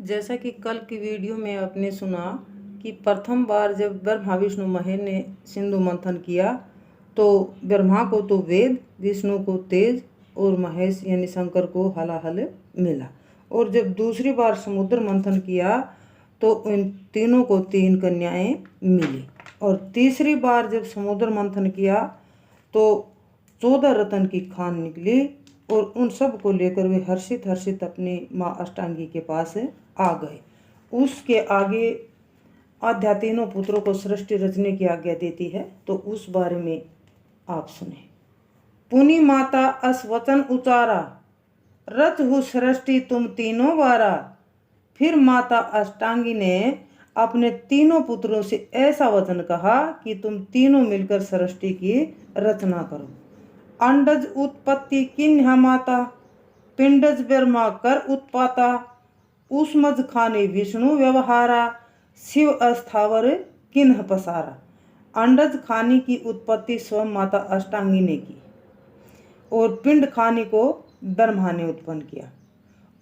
जैसा कि कल की वीडियो में आपने सुना कि प्रथम बार जब ब्रह्मा विष्णु महेश ने सिंधु मंथन किया तो ब्रह्मा को तो वेद, विष्णु को तेज और महेश यानी शंकर को हलाहल मिला। और जब दूसरी बार समुद्र मंथन किया तो इन तीनों को 3 कन्याएं मिली। और तीसरी बार जब समुद्र मंथन किया तो 14 रत्न की खान निकली और उन सब को लेकर वे हर्षित हर्षित अपनी माँ अष्टांगी के पास आ गए। उसके आगे आध्या तीनों पुत्रों को सृष्टि रचने की आज्ञा देती है, तो उस बारे में आप सुने। पुनि माता अस वचन उचारा, रच हु सृष्टि तुम तीनों बारा। फिर माता अष्टांगी ने अपने तीनों पुत्रों से ऐसा वचन कहा कि तुम तीनों मिलकर सृष्टि की रचना करो। अंडज उत्पत्ति किन्हा माता, पिंडज ब्रह्मा कर उत्पाता। उष्मज खाने विष्णु व्यवहारा, शिव अस्थावर किन्ह पसारा। अंडज खाने की उत्पत्ति स्वयं माता अष्टांगी ने की और पिंड खाने को ब्रह्मा ने उत्पन्न किया।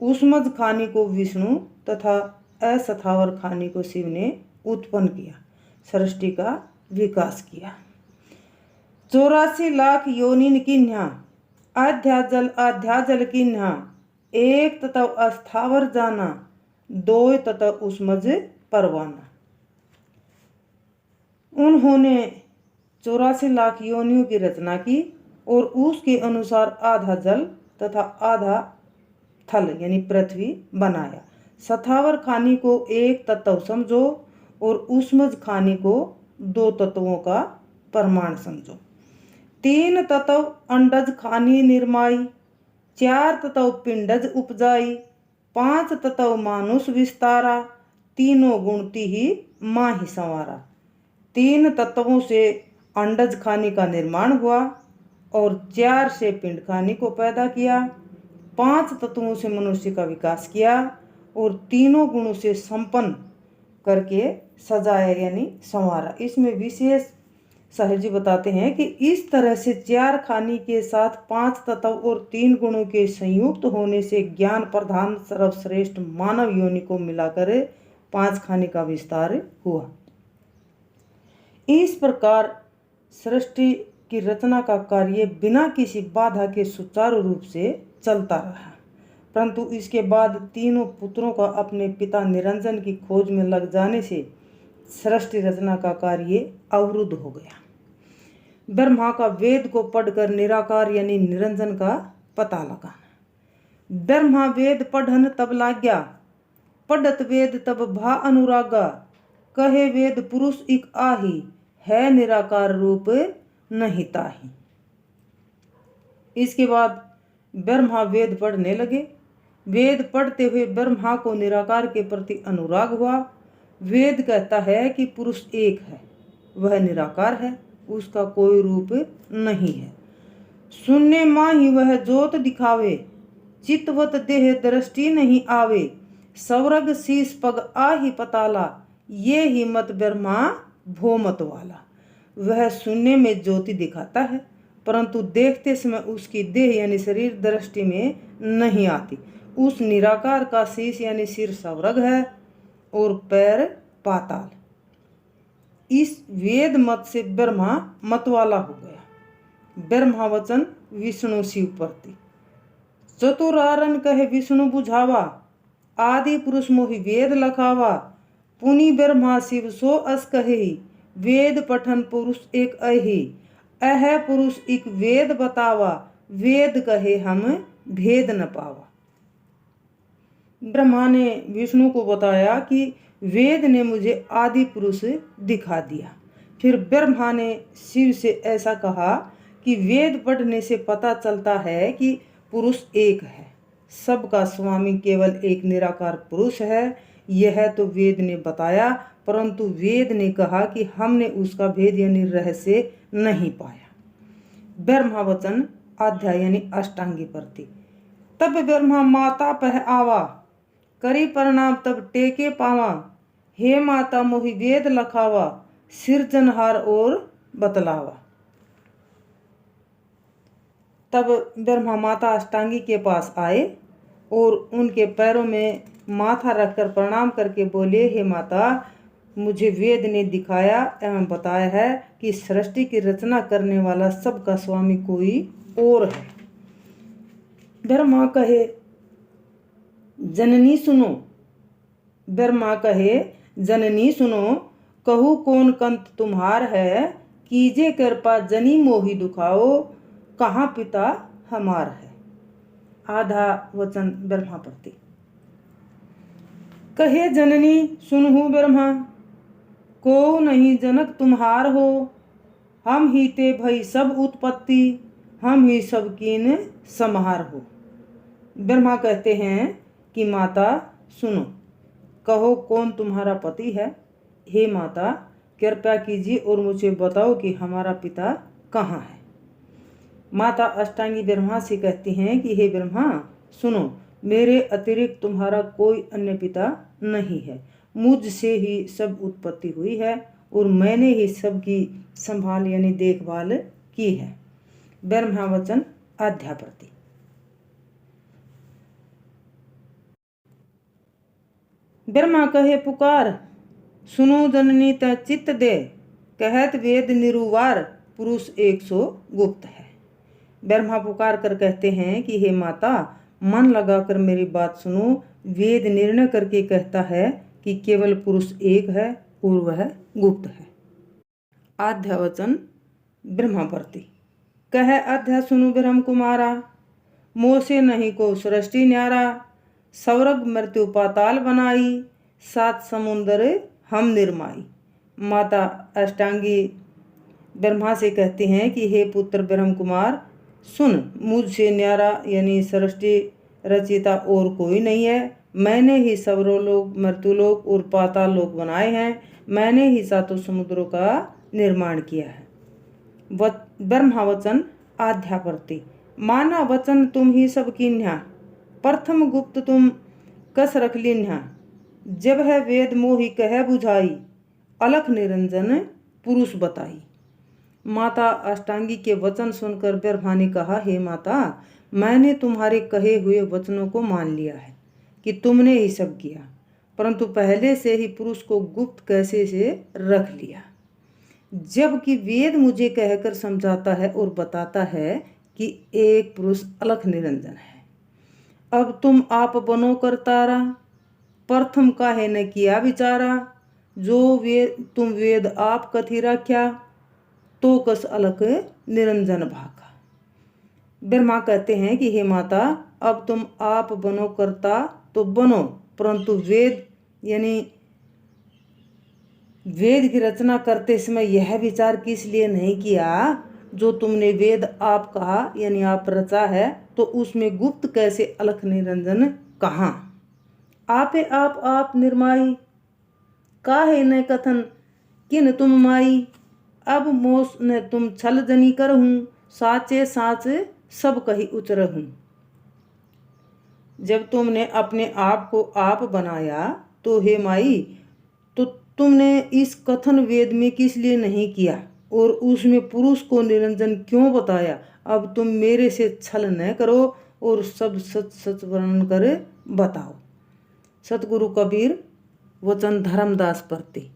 उष्मज खाने को विष्णु तथा अस्थावर खाने को शिव ने उत्पन्न किया, सृष्टि का विकास किया। 84 लाख योनिन किन्हा, आध्याजल किन्हा। एक तथा अस्थावर जाना, 2 तथा उष्मज परवाना। उन्होंने 84 लाख योनियों की रचना की और उसके अनुसार आधा जल तथा आधा थल यानी पृथ्वी बनाया। स्थावर खानी को 1 तत्व समझो और उष्मज खानी को 2 तत्वों का प्रमाण समझो। 3 तत्व अंडज खानी निर्माई, 4 तत्व पिंडज उपजाई, 5 तत्व मानुष विस्तारा। तीनों गुणती ही माँ ही संवारा। 3 तत्वों से अंडज खानी का निर्माण हुआ और 4 से पिंड खानी को पैदा किया। 5 तत्वों से मनुष्य का विकास किया और तीनों गुणों से संपन्न करके सजाया यानी संवारा। इसमें विशेष साहिर जी बताते हैं कि इस तरह से 4 खानी के साथ 5 तत्व और 3 गुणों के संयुक्त होने से ज्ञान प्रधान सर्वश्रेष्ठ मानव योनि को मिलाकर 5 खानी का विस्तार हुआ। इस प्रकार सृष्टि की रचना का कार्य बिना किसी बाधा के सुचारू रूप से चलता रहा, परंतु इसके बाद तीनों पुत्रों का अपने पिता निरंजन की खोज में लग जाने से सृष्टि रचना का कार्य अवरुद्ध हो गया। ब्रह्मा का वेद को पढ़कर निराकार यानी निरंजन का पता लगाना। ब्रह्मा वेद पढ़न तब लाग्या, पढ़त वेद तब भा अनुरागा। कहे वेद पुरुष इक आही, है निराकार रूप नहीं ताही। इसके बाद ब्रह्मा वेद पढ़ने लगे। वेद पढ़ते हुए ब्रह्मा को निराकार के प्रति अनुराग हुआ। वेद कहता है कि पुरुष एक है, वह निराकार है, उसका कोई रूप नहीं है। सुनने माही वह जोत दिखावे, चितवत देह दृष्टि नहीं आवे। सौरग शीस पग आही पताला, ये ही मत ब्रह्मा भोमत वाला। वह सुनने में ज्योति दिखाता है, परंतु देखते समय उसकी देह यानी शरीर दृष्टि में नहीं आती। उस निराकार का शीश यानी सिर सौरग है और पैर पाताल। इस वेद मत से ब्रह्मा मतवाला हो गया। ब्रह्मा वचन विष्णु शिव प्रति। चतुरारन कहे विष्णु बुझावा, आदि पुरुष मोहि वेद लखावा। पुनि ब्रह्मा शिव सो अस कहे, वेद पठन पुरुष एक अहि। अह पुरुष एक वेद बतावा, वेद कहे हम भेद न पावा। ब्रह्मा ने विष्णु को बताया कि वेद ने मुझे आदि पुरुष दिखा दिया। फिर ब्रह्मा ने शिव से ऐसा कहा कि वेद पढ़ने से पता चलता है कि पुरुष एक है, सबका स्वामी केवल एक निराकार पुरुष है। यह तो वेद ने बताया, परंतु वेद ने कहा कि हमने उसका भेद यानी रहस्य नहीं पाया। ब्रह्मा वचन अध्याय यानी अष्टांगी प्रति। तब ब्रह्मा माता पह आवा, करी प्रणाम तब टेके पावा। हे माता मोहि वेद लखावा, सिरजनहार और बतलावा। तब ब्रह्मा माता अष्टांगी के पास आए और उनके पैरों में माथा रखकर प्रणाम करके बोले, हे माता, मुझे वेद ने दिखाया एवं बताया है कि सृष्टि की रचना करने वाला सबका स्वामी कोई और है। ब्रह्मा कहे, जननी सुनो। ब्रह्मा कहे, जननी सुनो, कहू कौन कंत तुम्हार है, कीजे कृपा जनी मोहि दुखाओ, कहाँ पिता हमार है। आधा वचन ब्रह्मा प्रति। कहे, जननी सुनहु ब्रह्मा, को नहीं जनक तुम्हार हो, हम ही ते भई सब उत्पत्ति, हम ही सब कीन संहार हो। ब्रह्मा कहते हैं कि माता सुनो, कहो कौन तुम्हारा पति है। हे माता, कृपया कीजिए और मुझे बताओ कि हमारा पिता कहाँ है। माता अष्टांगी ब्रह्मा से कहती हैं कि हे ब्रह्मा सुनो, मेरे अतिरिक्त तुम्हारा कोई अन्य पिता नहीं है। मुझसे ही सब उत्पत्ति हुई है और मैंने ही सबकी संभाल यानी देखभाल की है। ब्रह्मा वचन आध्याप्रति। ब्रह्मा कहे, पुकार सुनो जननी तै चित्त दे, कहत वेद निरुवार, पुरुष 100 गुप्त है। ब्रह्मा पुकार कर कहते हैं कि हे माता, मन लगाकर मेरी बात सुनो। वेद निर्णय करके कहता है कि केवल पुरुष एक है और वह गुप्त है। आध्या वचन ब्रह्मा प्रति। कह अध्या सुनु ब्रह्म कुमारा, मोह से नहीं को सृष्टि न्यारा, स्वर्ग मृत्यु पाताल बनाई, 7 समुंदर हम निर्माई। माता अष्टांगी ब्रह्मा से कहते हैं कि हे पुत्र ब्रह्म कुमार, सुन, मुझसे न्यारा यानी सृष्टि रचिता और कोई नहीं है। मैंने ही स्वर्गलोक, मृत्युलोक और पाताल लोक बनाए हैं। मैंने ही 7 समुद्रों का निर्माण किया है। ब्रह्मा वचन आध्याप्रति। माना वचन तुम ही सब कीन्हा, प्रथम गुप्त तुम कस रख लीन्हा, जब है वेद मोहि कह बुझाई, अलख निरंजन पुरुष बताई। माता अष्टांगी के वचन सुनकर ब्रह्मा ने कहा, हे माता, मैंने तुम्हारे कहे हुए वचनों को मान लिया है कि तुमने ही सब किया, परंतु पहले से ही पुरुष को गुप्त कैसे से रख लिया, जबकि वेद मुझे कहकर समझाता है और बताता है कि एक पुरुष अलख निरंजन है। अब तुम आप बनो कर तारा, प्रथम काहे न किया विचारा, जो वेद तुम वेद आप कथी रख्या, तो कस अलख निरंजन भाका। ब्रह्मा कहते हैं कि हे माता, अब तुम आप बनो करता तो बनो, परंतु वेद यानी वेद की रचना करते समय यह विचार किस लिए नहीं किया, जो तुमने वेद आप कहा यानी आप रचा है, तो उसमें गुप्त कैसे अलख निरंजन कहाँ। आपे आप निर्माई, काहे न कथन किन तुम माई, अब मोस न तुम छल जनी करहूँ, साचे साच सब कही उचरहूँ। जब तुमने अपने आप को आप बनाया तो हे माई, तो तुमने इस कथन वेद में किस लिए नहीं किया और उसमें पुरुष को निरंजन क्यों बताया। अब तुम मेरे से छल न करो और सब सच सच वर्णन कर बताओ। सतगुरु कबीर वचन धर्मदास प्रति।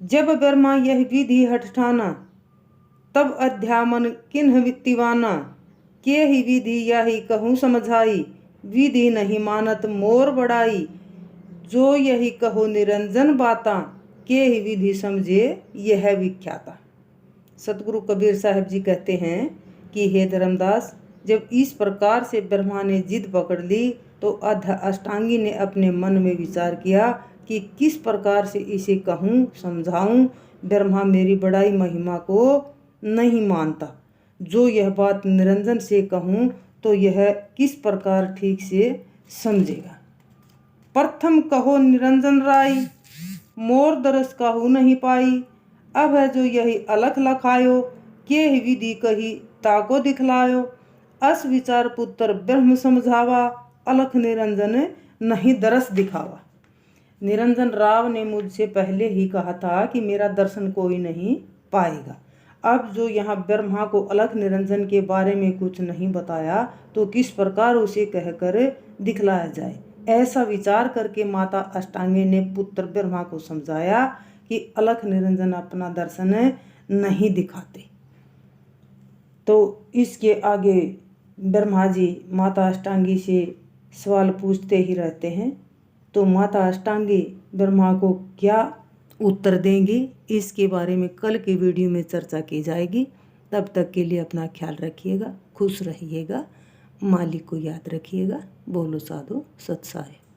जब ब्रह्मा यह विधि हठ ठाना, तब अध्यामन किन्ह वित्तिवाना, के ही विधि यही कहूँ समझाई, विधि नहीं मानत मोर बड़ाई, जो यही कहो निरंजन बाता, के ही विधि समझे यह विख्याता। सतगुरु कबीर साहब जी कहते हैं कि हे धर्मदास, जब इस प्रकार से ब्रह्मा ने जिद पकड़ ली तो अष्टांगी ने अपने मन में विचार किया कि किस प्रकार से इसे कहूँ समझाऊँ। ब्रह्मा मेरी बड़ाई महिमा को नहीं मानता, जो यह बात निरंजन से कहूँ तो यह किस प्रकार ठीक से समझेगा। प्रथम कहो निरंजन राई, मोर दरस कहू नहीं पाई, अब है जो यही अलख लखायो, के ही विधि कही ताको दिखलायो, अस विचार पुत्र ब्रह्म समझावा, अलख निरंजन नहीं दरस दिखावा। निरंजन राव ने मुझसे पहले ही कहा था कि मेरा दर्शन कोई नहीं पाएगा। अब जो यहाँ ब्रह्मा को अलख निरंजन के बारे में कुछ नहीं बताया तो किस प्रकार उसे कहकर दिखलाया जाए। ऐसा विचार करके माता अष्टांगी ने पुत्र ब्रह्मा को समझाया कि अलख निरंजन अपना दर्शन नहीं दिखाते। तो इसके आगे ब्रह्मा जी माता अष्टांगी से सवाल पूछते ही रहते हैं। तो माता अष्टांगी ब्रह्मा को क्या उत्तर देंगी, इसके बारे में कल के वीडियो में चर्चा की जाएगी। तब तक के लिए अपना ख्याल रखिएगा, खुश रहिएगा, मालिक को याद रखिएगा। बोलो साधु सत साहेब।